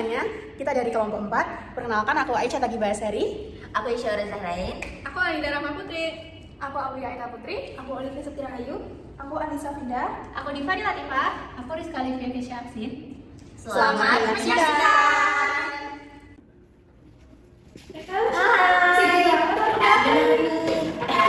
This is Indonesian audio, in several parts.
semuanya, kita dari kelompok 4. Perkenalkan, aku Aisyah Tagi Basari. Aku Isyara Zahrain. Aku Alida Rahma Putri. Aku Aulia Aita Putri. Aku Olivia Septira Ayu. Aku Anissa Finda. Aku Diva Latifah. Aku Rizka Livia Syamsin. Selamat menyaksikan.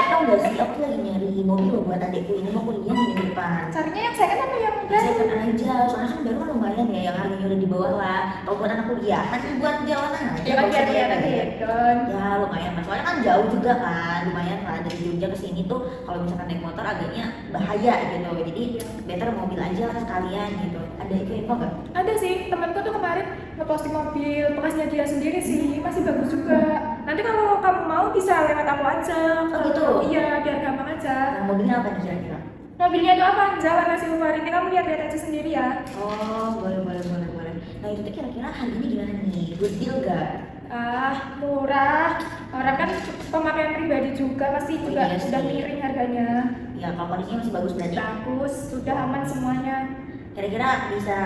Tahu gak sih, aku lagi nyari mobil buat adikku ini mau kuliah di depan. Carinya yang second apa yang udah? Second aja, soalnya kan baru kan lumayan ya, yang harganya udah di bawah lah. Kalau buat anak kuliah, kan buat jalanan aja. Ya kan biar kelihatan hedon. Ya lumayan mas, soalnya kan jauh juga kan, lumayan lah dari Jogja ke sini tuh. Kalau misalkan naik motor agaknya bahaya gitu, jadi better mobil aja lah sekalian gitu. Ada info nggak? Ada sih, temanku tuh kemarin ngeposting mobil bekasnya dia sendiri sih, masih bagus juga. Nanti kalau kamu mau bisa lewat aku aja. Oh gitu? Iya, biar gampang aja. Nah, mobilnya apa nih kira-kira? Mobilnya tuh Avanza warna silver, ini kamu lihat-lihat aja sendiri ya. Oh boleh. Nah itu tuh kira-kira harganya gimana nih? Good deal gak? Ah, murah. Orang kan pemakaian pribadi juga, pasti juga Iya udah sih. miring harganya. Ya kalau kondisinya masih bagus berarti. Bagus, sudah aman semuanya. Kira-kira bisa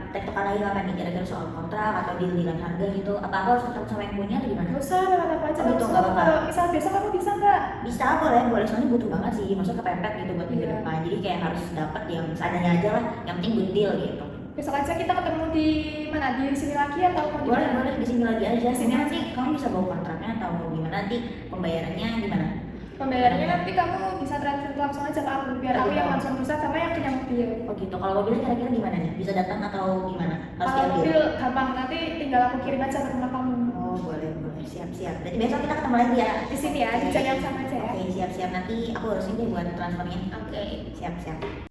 tektokan lagi kapan nih? Kira-kira soal kontrak atau deal-dealan harga gitu? Apa aku harus ketemu sama yang punya atau gimana? Gak usah, lewat aku aja. Oh, gitu, Langsung. nggak apa-apa. Kalau misal besok kamu bisa nggak? Bisa boleh soalnya butuh banget sih, maksudnya kepepet gitu buat minggu Iya. depan. Jadi kayak harus dapat yang seadanya aja lah, yang penting good deal gitu. Besok aja kita ketemu di mana? Di sini lagi atau mau di mana? Boleh di sini lagi aja. Sini nanti kamu bisa bawa kontraknya atau mau gimana nanti pembayarannya gimana? Pembayarannya nanti kamu bisa transfer langsung aja ke aku, biar aku yang langsung pusat sama yang punya mobil. Oh gitu. Kalau mobilnya kira-kira gimana nih? Bisa datang atau gimana? Harus Kalau diambil? mobil gampang, nanti tinggal aku kirim aja ke rumah kamu. Oh boleh siap. Berarti besok kita ketemu lagi ya. Di sini ya, di jam yang sama aja ya. Oke siap nanti aku urusin deh buat transfernya. Oke siap.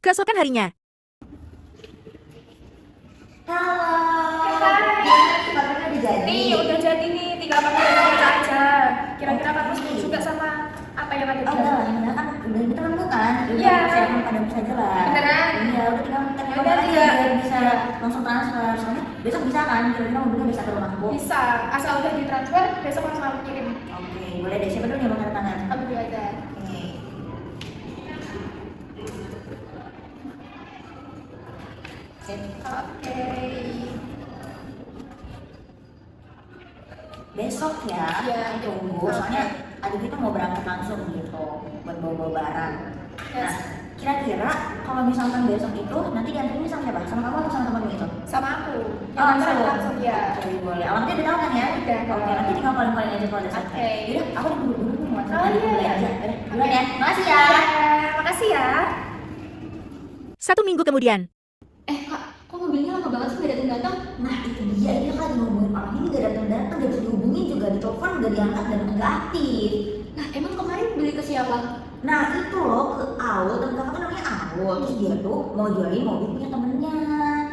Keesokan harinya, Halo. Kabarnya udah jadi. Nih, udah jadi nih, tinggal kamu lihat aja. Kira-kira kamu setuju juga sama apa yang ada di Oh enggak dalam? lah, ini kan udah kita kan bukan. Iya. Saya mau pada bisa aja lah. Beneran? Iya, udah tinggal telepon Udah, aja iya. biar bisa langsung transfer. Soalnya besok bisa kan? Kira-kira mobilnya bisa ke rumahku. Bisa, asal udah ditransfer, besok langsung aku kirim. Oke, boleh deh. Siapa dulu yang mau tanda tangan? Aku dulu aja. Oke. Sip. Oke. Besok ya, Iya. tunggu. Soalnya adik kita mau berangkat langsung gitu buat bawa-bawa barang. Nah, kira-kira kalau misalkan besok itu nanti diantarinnya sama siapa? Sama kamu atau sama temen itu? Sama aku. Oh, Yang antar aku langsung ya. Oke, boleh. Alamatnya udah tahu kan ya? Udah. Oke, nanti tinggal calling aja kalau udah selesai. Oke. Yaudah, aku udah buru-buru mau Oh, WhatsApp iya. aja. Udah, duluan ya. Makasih ya. Makasih ya. 1 minggu kemudian. Kak, kok mobilnya lama banget sih nggak datang-datang? Nah, itu dia. Ini kan ngomongin orang ini gak datang-datang, gak bisa dihubungin juga, ditelepon gak diangkat dan gak aktif. Nah, emang kemarin beli ke siapa? Nah, itu loh ke Aul, temen kakak kan namanya Aul. Terus dia tuh mau jualin mobil punya temennya.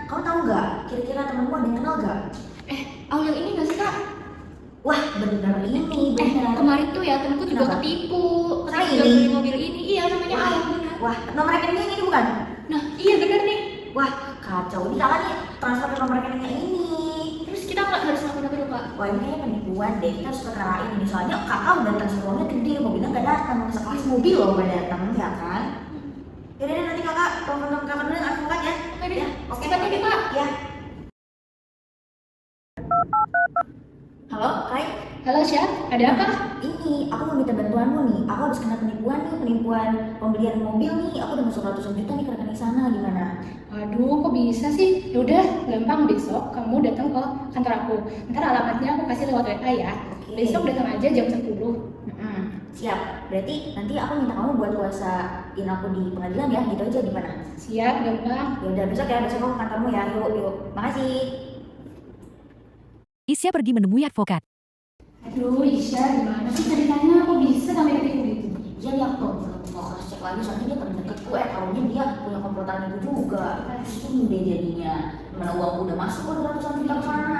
Kamu tahu nggak? Kira-kira temenmu ada yang kenal gak? Aul yang ini nggak sih, Kak? Wah, bener ini, bener. Kemarin tuh ya temenku juga Kenapa? ketipu. Sama Ketika ini? beli mobil ini, iya namanya Wah. Aul bener. Wah, nomor rekeningnya ini bukan? Nah, iya bener nih. Wah, kacau. Ini kakak nih transfer ke nomor rekeningnya ini. Terus kita nggak harus lakukan apa dong, Kak? Wah, ini kayaknya penipuan deh. Kita harus ketarain ini. Soalnya kakak udah transfer uangnya gede, mobilnya nggak datang. Sekelas mobil loh nggak datang, ya kan? Yaudah deh, nanti kakak telepon kakak dulu yang advokat ya. Oke deh, Ya, oke. secepatnya deh, Kak. Ya. Halo, Kai. Halo, Syah. Ada apa? Ini, aku mau minta bantuanmu nih. Aku habis kena penipuan pembelian mobil nih. Aku udah masuk ratusan juta nih ke rekening sana, gimana? Waduh, kok bisa sih? Yaudah, gampang besok kamu datang ke kantor aku. Ntar alamatnya aku kasih lewat WA ya. Oke. Besok datang aja jam 10. Siap. Berarti nanti aku minta kamu buat kuasain aku di pengadilan ya, gitu aja gimana? Siap, gampang. Ya udah besok aku ke kantormu ya. Yuk. Makasih. Isya pergi menemui advokat. Aduh, Isya, gimana sih ceritanya? Kok bisa sampai ketipu gitu? Iya nih aku mau cross check lagi soalnya dia temen deketku tahunya dia punya komplotan itu juga. Pusing deh jadinya. Mana uangku udah masuk udah ratusan juta ke sana.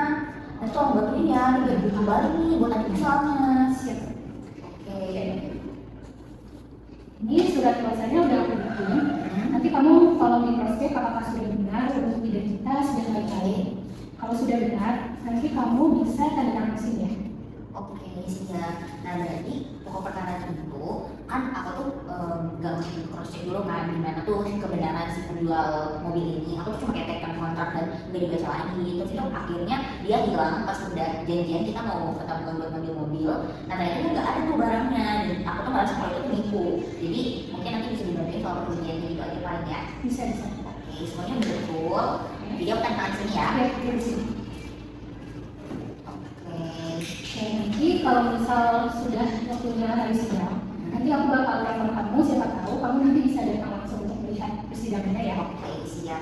Nah itu tolong bantuin ya, ini biar gue kembali nih buat adikku soalnya. Siap. Oke. Ini surat kuasanya udah aku bikin. Nanti kamu kalau di cross check apakah sudah benar untuk identitas dan lain-lain. Kalau sudah benar, nanti kamu bisa tanda tangan sini ya. Oke, siap. Nah, berarti pokok perkara itu kan aku tuh nggak mesti cross check dulu kan gimana tuh kebenaran si penjual mobil ini. Aku tuh cuma kayak tekan kontrak dan nggak dibaca lagi. Terus itu akhirnya dia hilang pas udah janjian kita mau ketemuan buat mobil-mobil. Nah, ternyata dia nggak ada tuh barangnya. Dan aku tuh merasa kalau itu tuh nipu. Jadi mungkin nanti bisa dibantuin soal perjanjiannya gitu aja paling ya. Bisa. Oke, semuanya udah betul. Jadi aku tanda tangan sini ya. Oke, di sini. Oke. Oke, nanti kalau misal sudah waktunya hari sidang, nanti aku bakal telepon kamu, siapa tahu kamu nanti bisa datang langsung untuk melihat persidangannya ya. Oke, siap.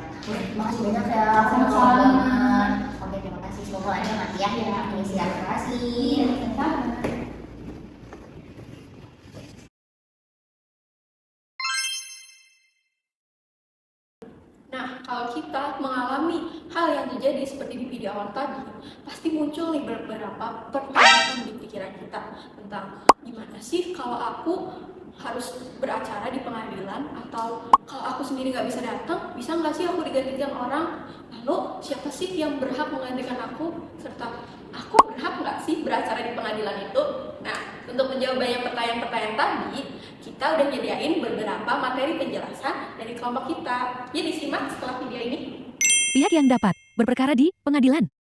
Makasih banyak ya. Sama-sama. Banget. Oke, terima kasih. Semoga lancar nanti ya. Iya. Oke, siap. Terima kasih. Sama. Nah, kalau kita mengalami hal yang terjadi seperti di video awal tadi, pasti muncul nih beberapa pertanyaan di pikiran kita tentang gimana sih kalau aku harus beracara di pengadilan, atau kalau aku sendiri nggak bisa datang, bisa nggak sih aku digantikan orang? Lalu siapa sih yang berhak menggantikan aku? Serta aku berhak nggak sih beracara di pengadilan itu? Nah, untuk menjawab banyak pertanyaan-pertanyaan tadi, kita udah nyediain beberapa materi penjelasan dari kelompok kita. Jadi simak setelah video ini. Pihak yang dapat berperkara di pengadilan.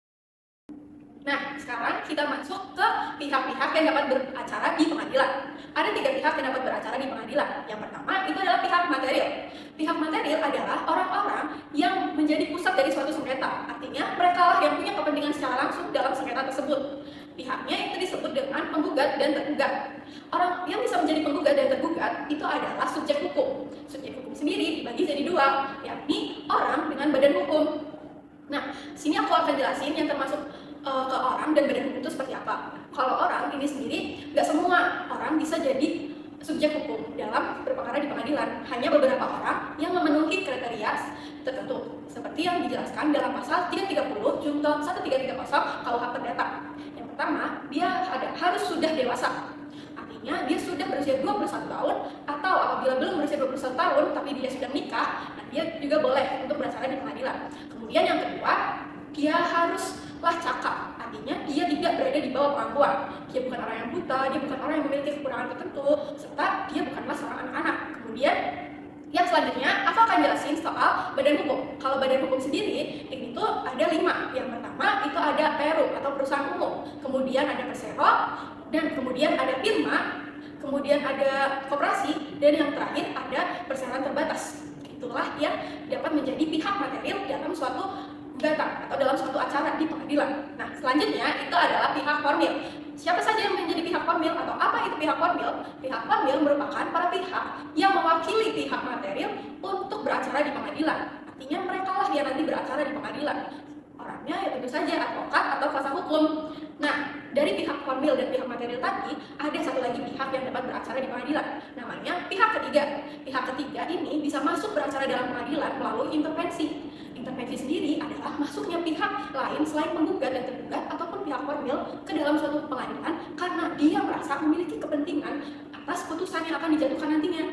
Nah, sekarang kita masuk ke pihak-pihak yang dapat beracara di pengadilan. Ada 3 pihak yang dapat beracara di pengadilan. Yang pertama, itu adalah pihak material. Pihak material adalah orang-orang yang menjadi pusat dari suatu sengketa. Artinya, mereka lah yang punya kepentingan secara langsung dalam sengketa tersebut. Pihaknya itu disebut dengan penggugat dan tergugat. Orang yang bisa menjadi penggugat dan tergugat itu adalah subjek hukum. Subjek hukum sendiri dibagi jadi 2, yakni orang dengan badan hukum. Nah, sini aku akan jelasin yang termasuk ke orang dan badan hukum itu seperti apa. Kalau orang ini sendiri, nggak semua orang bisa jadi subjek hukum dalam berperkara di pengadilan. Hanya beberapa orang yang memenuhi kriteria tertentu, seperti yang dijelaskan dalam pasal 330 Junto 1330 KUH Perdata. Yang pertama, dia harus sudah dewasa. Artinya dia sudah berusia 21 tahun, atau apabila belum berusia 21 tahun tapi dia sudah menikah, nah dia juga boleh untuk beracara di pengadilan. Kemudian yang kedua, dia haruslah cakap, artinya dia tidak berada di bawah pengangguan. Dia bukan orang yang buta, dia bukan orang yang memiliki kekurangan tertentu, serta dia bukanlah seorang anak-anak. Kemudian yang selanjutnya aku akan jelasin soal badan hukum. Kalau badan hukum sendiri ini tuh ada 5. Yang pertama itu ada Peru atau perusahaan umum, kemudian ada persero, dan kemudian ada firma, kemudian ada koperasi, dan yang terakhir ada perseroan terbatas. Itulah yang dapat menjadi pihak material dalam suatu gugatan atau dalam suatu acara di pengadilan. Nah, selanjutnya itu adalah pihak formil. Siapa saja yang menjadi pihak formil atau apa itu pihak formil? Pihak formil merupakan para pihak yang mewakili pihak material untuk beracara di pengadilan. Artinya mereka lah yang nanti beracara di pengadilan. Orangnya ya tentu saja advokat atau kuasa hukum. Nah, dari pihak formil dan pihak material tadi, ada satu lagi pihak yang dapat beracara di pengadilan. Namanya pihak ketiga. Pihak ketiga ini bisa masuk beracara dalam pengadilan melalui intervensi. Intervensi sendiri adalah masuknya pihak lain selain penggugat dan tergugat ataupun pihak formil ke dalam suatu pengadilan karena dia merasa memiliki kepentingan atas putusan yang akan dijatuhkan nantinya.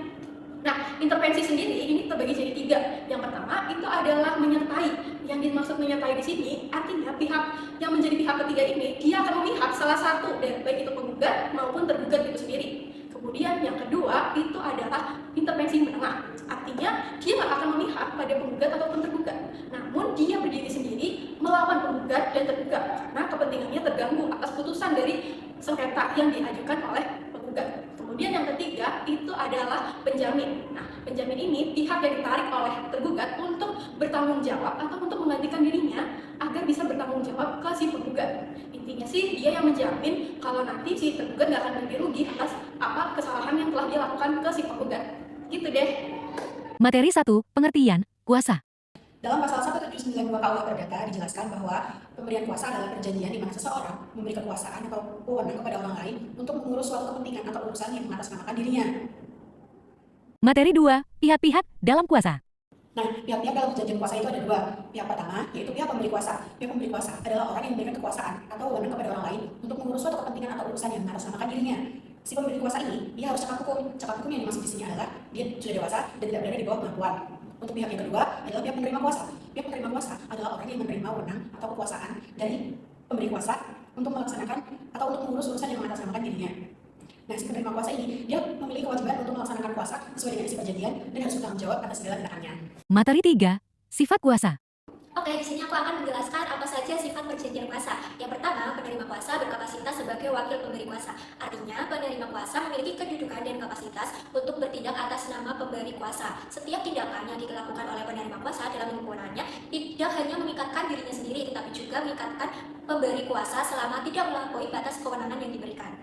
Nah, intervensi sendiri ini terbagi jadi 3. Yang pertama itu adalah menyertai. Yang dimaksud menyertai di sini artinya pihak yang menjadi pihak ketiga ini dia akan memihak salah satu dari baik itu penggugat maupun tergugat itu sendiri. Kemudian yang kedua itu adalah intervensi menengah. Artinya dia nggak akan memihak pada penggugat ataupun tergugat. Namun dia berdiri sendiri melawan penggugat dan tergugat karena kepentingannya terganggu atas putusan dari sengketa yang diajukan oleh penggugat. Kemudian yang ketiga itu adalah penjamin. Nah, penjamin ini pihak yang ditarik oleh tergugat untuk bertanggung jawab atau untuk menggantikan dirinya agar bisa bertanggung jawab ke si penggugat. Intinya sih dia yang menjamin kalau nanti si tergugat nggak akan ganti rugi atas apa kesalahan yang telah dia lakukan ke si penggugat. Gitu deh. Materi 1, pengertian, kuasa. Dalam pasal 1792 KUH Perdata dijelaskan bahwa pemberian kuasa adalah perjanjian di mana seseorang memberi kekuasaan atau wewenang kepada orang lain untuk mengurus suatu kepentingan atau urusan yang mengatasnamakan dirinya. Materi 2, pihak-pihak dalam kuasa. Nah, pihak-pihak dalam perjanjian kuasa itu ada 2. Pihak pertama yaitu pihak pemberi kuasa. Pihak pemberi kuasa adalah orang yang memberikan kekuasaan atau wewenang kepada orang lain untuk mengurus suatu kepentingan atau urusan yang mengatasnamakan dirinya. Si pemberi kuasa ini dia harus cakap hukum. Cakap hukum yang dimaksud di sini adalah dia sudah dewasa dan tidak berada di bawah kemampuan. Untuk pihak yang kedua adalah pihak penerima kuasa. Pihak penerima kuasa adalah orang yang menerima wewenang atau kekuasaan dari pemberi kuasa untuk melaksanakan atau untuk mengurus urusan yang mengatasnamakan dirinya. Nah, si penerima kuasa ini, dia memiliki kewajiban untuk melaksanakan kuasa sesuai dengan isi perjanjian dan harus bertanggung jawab atas segala tindakannya. Materi 3. Sifat kuasa. Oke, di sini aku akan menjelaskan apa saja sifat perjanjian kuasa. Yang pertama, penerima kuasa berkapasitas sebagai wakil pemberi kuasa. Artinya, penerima kuasa memiliki kedudukan dan kapasitas untuk bertindak atas nama pemberi kuasa. Setiap tindakan yang dilakukan oleh penerima kuasa dalam lingkungannya tidak hanya mengikatkan dirinya sendiri, tetapi juga mengikatkan pemberi kuasa selama tidak melampaui batas kewenangan yang diberikan.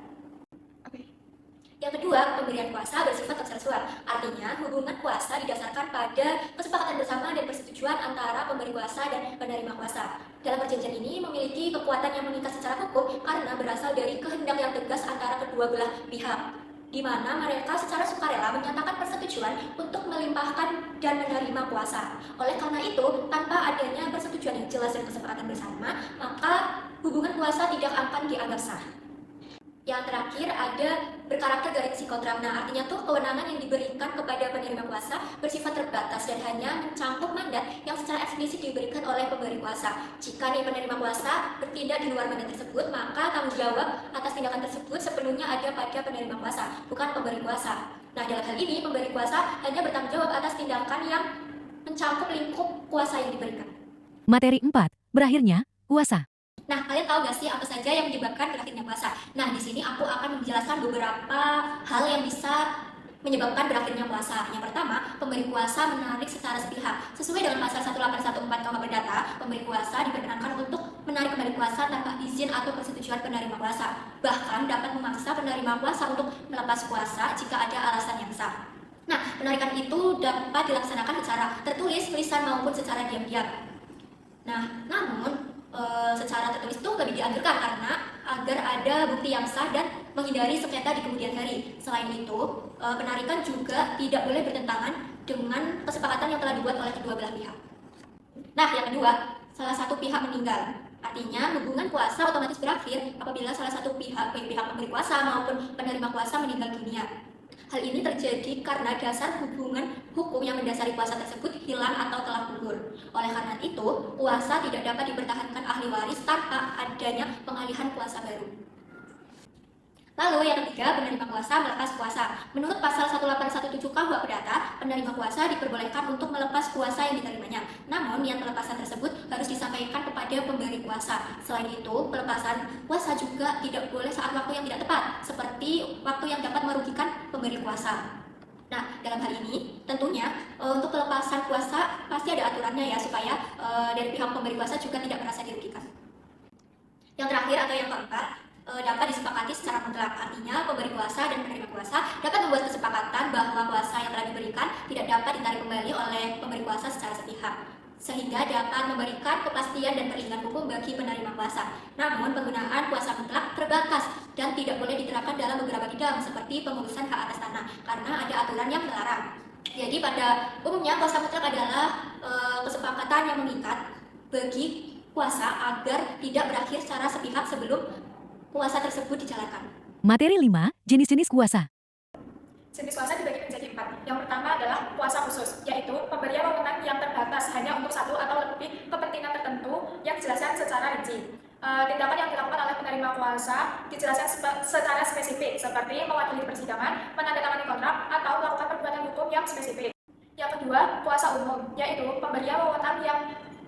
Yang kedua, pemberian kuasa bersifat konsensual. Artinya, hubungan kuasa didasarkan pada kesepakatan bersama dan persetujuan antara pemberi kuasa dan penerima kuasa. Dalam perjanjian ini memiliki kekuatan yang mengikat secara hukum karena berasal dari kehendak yang tegas antara kedua belah pihak, di mana mereka secara sukarela menyatakan persetujuan untuk melimpahkan dan menerima kuasa. Oleh karena itu, tanpa adanya persetujuan yang jelas dan kesepakatan bersama, maka hubungan kuasa tidak akan dianggap sah. Yang terakhir ada berkarakter garansi kontrak. Nah, artinya tuh kewenangan yang diberikan kepada penerima kuasa bersifat terbatas dan hanya mencangkup mandat yang secara eksplisit diberikan oleh pemberi kuasa. Jika nih penerima kuasa bertindak di luar mandat tersebut, maka tanggung jawab atas tindakan tersebut sepenuhnya ada pada penerima kuasa, bukan pemberi kuasa. Nah, dalam hal ini pemberi kuasa hanya bertanggung jawab atas tindakan yang mencangkup lingkup kuasa yang diberikan. Materi 4. Berakhirnya kuasa. Nah, kalian tahu gak sih apa saja yang menyebabkan berakhirnya puasa? Nah, di sini aku akan menjelaskan beberapa hal yang bisa menyebabkan berakhirnya puasa. Yang pertama, pemberi kuasa menarik secara sepihak. Sesuai dengan pasal 1814 KUH Perdata, pemberi kuasa diperkenankan untuk menarik kembali kuasa tanpa izin atau persetujuan penerima kuasa. Bahkan dapat memaksa penerima kuasa untuk melepas kuasa jika ada alasan yang sah. Nah, penarikan itu dapat dilaksanakan secara tertulis, tulisan maupun secara diam-diam. Nah, namun secara tertulis itu lebih dianjurkan karena agar ada bukti yang sah dan menghindari sengketa di kemudian hari. Selain itu, penarikan juga tidak boleh bertentangan dengan kesepakatan yang telah dibuat oleh kedua belah pihak. Nah, yang kedua, salah satu pihak meninggal. Artinya, hubungan kuasa otomatis berakhir apabila salah satu pihak, baik pihak pemberi kuasa maupun penerima kuasa meninggal dunia. Hal ini terjadi karena dasar hubungan hukum yang mendasari kuasa tersebut hilang atau telah gugur. Oleh karena itu, kuasa tidak dapat dipertahankan ahli waris tanpa adanya pengalihan kuasa baru. Lalu yang ketiga, penerima kuasa melepas kuasa. Menurut pasal 1817 KUH Perdata, penerima kuasa diperbolehkan untuk melepas kuasa yang diterimanya. Namun, niat pelepasan tersebut harus disampaikan kepada pemberi kuasa. Selain itu, pelepasan kuasa juga tidak boleh saat waktu yang tidak tepat, seperti waktu yang dapat merugikan pemberi kuasa. Nah, dalam hal ini, tentunya untuk pelepasan kuasa pasti ada aturannya ya, supaya dari pihak pemberi kuasa juga tidak merasa dirugikan. Yang terakhir atau yang keempat, dapat disepakati secara mutlak. Artinya pemberi kuasa dan penerima kuasa dapat membuat kesepakatan bahwa kuasa yang telah diberikan tidak dapat ditarik kembali oleh pemberi kuasa secara sepihak, sehingga dapat memberikan kepastian dan perlindungan hukum bagi penerima kuasa. Namun penggunaan kuasa mutlak terbatas dan tidak boleh diterapkan dalam beberapa bidang seperti pengurusan hak atas tanah karena ada aturan yang melarang. Jadi pada umumnya kuasa mutlak adalah kesepakatan yang mengikat bagi kuasa agar tidak berakhir secara sepihak sebelum kuasa tersebut dijalankan. Materi 5. Jenis-jenis kuasa. Jenis kuasa dibagi menjadi 4. Yang pertama adalah kuasa khusus, yaitu pemberian wewenang yang terbatas hanya untuk satu atau lebih kepentingan tertentu yang dijelaskan secara rinci. Tindakan yang dilakukan oleh penerima kuasa dijelaskan secara spesifik, seperti mewakili persidangan, menandatangani kontrak, atau melakukan perbuatan hukum yang spesifik. Yang kedua, kuasa umum, yaitu pemberian wewenang yang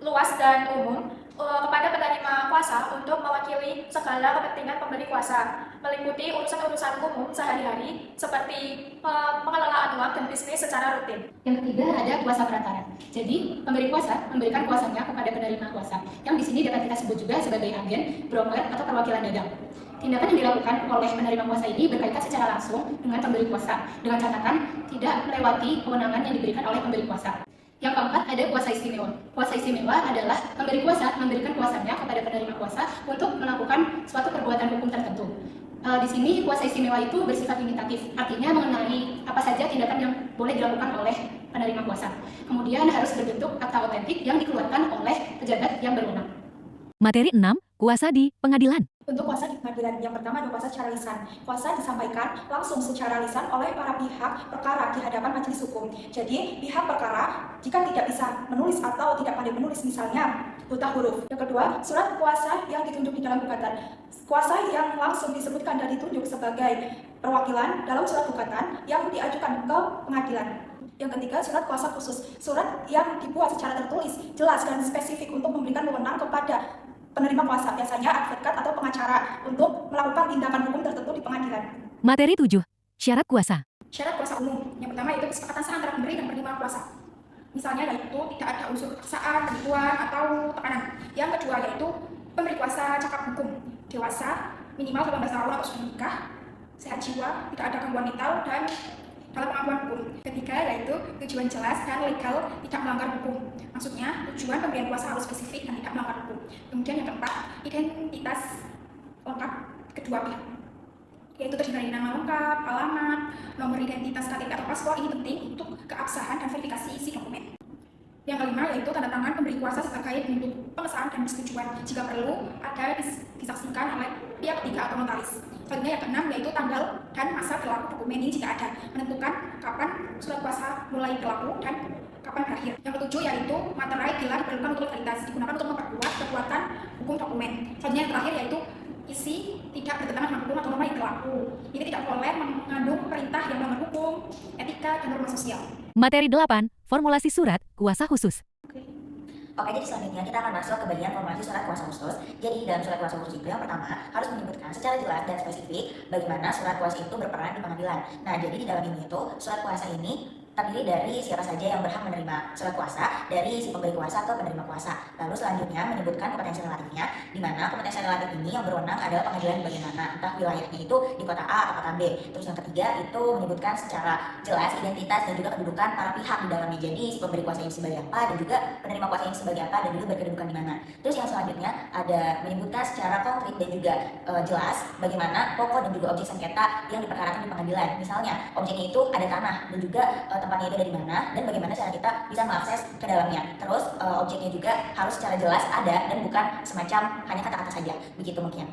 luas dan umum kepada penerima kuasa untuk mewakili segala kepentingan pemberi kuasa, meliputi urusan-urusan umum sehari-hari seperti pengelolaan uang dan bisnis secara rutin. Yang ketiga ada kuasa perantara. Jadi, pemberi kuasa memberikan kuasanya kepada penerima kuasa, yang di sini dapat kita sebut juga sebagai agen, broker, atau perwakilan dagang. Tindakan yang dilakukan oleh penerima kuasa ini berkaitan secara langsung dengan pemberi kuasa, dengan catatan tidak melewati kewenangan yang diberikan oleh pemberi kuasa. Yang keempat ada kuasa istimewa. Kuasa istimewa adalah pemberi kuasa memberikan kuasanya kepada penerima kuasa untuk melakukan suatu perbuatan hukum tertentu. Di sini kuasa istimewa itu bersifat limitatif, artinya mengenai apa saja tindakan yang boleh dilakukan oleh penerima kuasa. Kemudian harus berbentuk akta otentik yang dikeluarkan oleh pejabat yang berwenang. Materi 6. Kuasa di pengadilan. Bentuk kuasa di pengadilan yang pertama adalah kuasa secara lisan. Kuasa disampaikan langsung secara lisan oleh para pihak perkara di hadapan majelis hukum. Jadi pihak perkara jika tidak bisa menulis atau tidak pandai menulis misalnya buta huruf. Yang kedua, surat kuasa yang ditunjuk di dalam gugatan. Kuasa yang langsung disebutkan dan ditunjuk sebagai perwakilan dalam surat gugatan yang diajukan ke pengadilan. Yang ketiga, surat kuasa khusus. Surat yang dibuat secara tertulis, jelas dan spesifik untuk memberikan wewenang kepada penerima kuasa, biasanya advokat atau pengacara, untuk melakukan tindakan hukum tertentu di pengadilan. Materi 7. Syarat kuasa. Syarat kuasa umum. Yang pertama itu kesepakatan sah antara pemberi dan penerima kuasa. Misalnya yaitu tidak ada unsur paksaan, penipuan, atau tekanan. Yang kedua yaitu pemberi kuasa cakap hukum, dewasa, minimal 18 tahun atau sudah menikah, sehat jiwa, tidak ada gangguan mental, dan dalam pengakuan hukum. Ketiga yaitu tujuan jelas dan legal, tidak melanggar hukum. Maksudnya tujuan pemberian kuasa harus spesifik dan tidak melanggar hukum. Kemudian yang keempat, identitas lengkap kedua pihak, yaitu terdiri dari nama lengkap, alamat, nomor identitas KTP atau paspor. Ini penting untuk keabsahan dan verifikasi isi dokumen. Yang kelima yaitu tanda tangan pemberi kuasa sebagai bentuk pengesahan dan persetujuan. Jika perlu, ada disaksikan oleh pihak ketiga atau notaris. Selanjutnya yang keenam yaitu tanggal dan masa berlaku dokumen ini jika ada, menentukan kapan surat kuasa mulai berlaku dan kapan berakhir. Yang ketujuh yaitu materai bila diperlukan untuk legalitas, digunakan untuk memperkuat kekuatan hukum dokumen. Selanjutnya yang terakhir yaitu isi tidak bertentangan dengan hukum atau norma yang berlaku. Ini tidak boleh mengandung perintah yang melanggar hukum, etika, dan norma sosial. Materi 8. Formulasi surat kuasa khusus. Oke, jadi selanjutnya kita akan masuk ke bagian formulasi surat kuasa khusus. Jadi dalam surat kuasa khusus itu yang pertama harus menyebutkan secara jelas dan spesifik bagaimana surat kuasa itu berperan di pengadilan. Nah, jadi di dalam ini itu surat kuasa ini terdiri dari siapa saja yang berhak menerima surat kuasa, dari si pemberi kuasa ke penerima kuasa. Lalu selanjutnya menyebutkan kompetensi relatifnya, di mana kompetensi relatif ini yang berwenang adalah pengadilan di bagian mana, entah wilayahnya itu di kota A atau kota B. Terus yang ketiga itu menyebutkan secara jelas identitas dan juga kedudukan para pihak di dalamnya. Jadi si pemberi kuasa ini sebagai apa dan juga penerima kuasa ini sebagai apa dan juga berkedudukan di mana. Terus yang selanjutnya ada menyebutkan secara konkret dan juga jelas bagaimana pokok dan juga objek sengketa yang diperkarakan di pengadilan. Misalnya objeknya itu ada tanah dan juga tempatnya itu dari mana dan bagaimana cara kita bisa mengakses ke dalamnya. Terus objeknya juga harus secara jelas ada dan bukan semacam hanya kata-kata saja. Begitu mungkin.